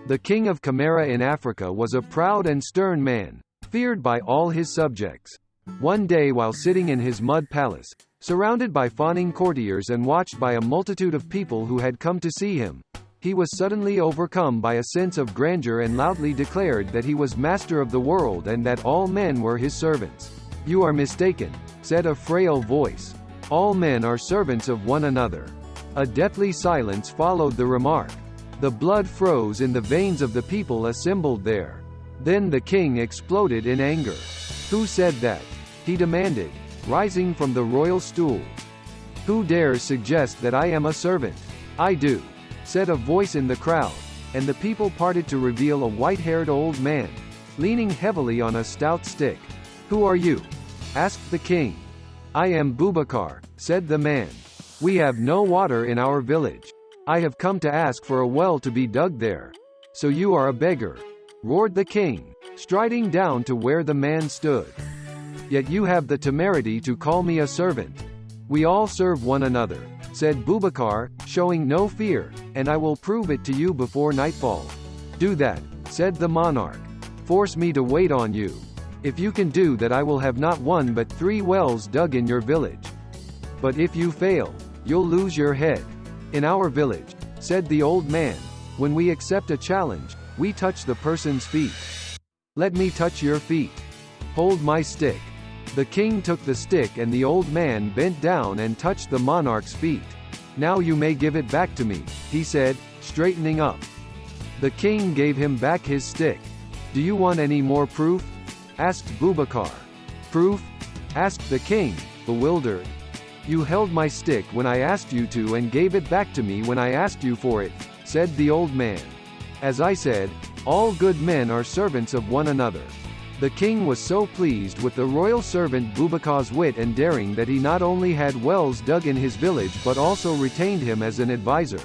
The king of Camara in Africa was a proud and stern man, feared by all his subjects. One day while sitting in his mud palace, surrounded by fawning courtiers and watched by a multitude of people who had come to see him, he was suddenly overcome by a sense of grandeur and loudly declared that he was master of the world and that all men were his servants. "You are mistaken," said a frail voice. "All men are servants of one another." A deathly silence followed the remark. The blood froze in the veins of the people assembled there. Then the king exploded in anger. "Who said that?" he demanded, rising from the royal stool. "Who dares suggest that I am a servant?" "I do," said a voice in the crowd, and the people parted to reveal a white-haired old man, leaning heavily on a stout stick. "Who are you?" asked the king. "I am Boubacar," said the man. "We have no water in our village. I have come to ask for a well to be dug there." "So you are a beggar," roared the king, striding down to where the man stood. "Yet you have the temerity to call me a servant." "We all serve one another," said Boubacar, showing no fear, "and I will prove it to you before nightfall." "Do that," said the monarch. "Force me to wait on you. If you can do that, I will have not one but 3 wells dug in your village. But if you fail, you'll lose your head." "In our village," said the old man, "when we accept a challenge, we touch the person's feet." "Let me touch your feet." "Hold my stick." The king took the stick and the old man bent down and touched the monarch's feet. "Now you may give it back to me," he said, straightening up. The king gave him back his stick. "Do you want any more proof?" asked Boubacar. "Proof?" asked the king, bewildered. "You held my stick when I asked you to and gave it back to me when I asked you for it," said the old man. "As I said, all good men are servants of one another." The king was so pleased with the royal servant Boubacar's wit and daring that he not only had wells dug in his village but also retained him as an advisor.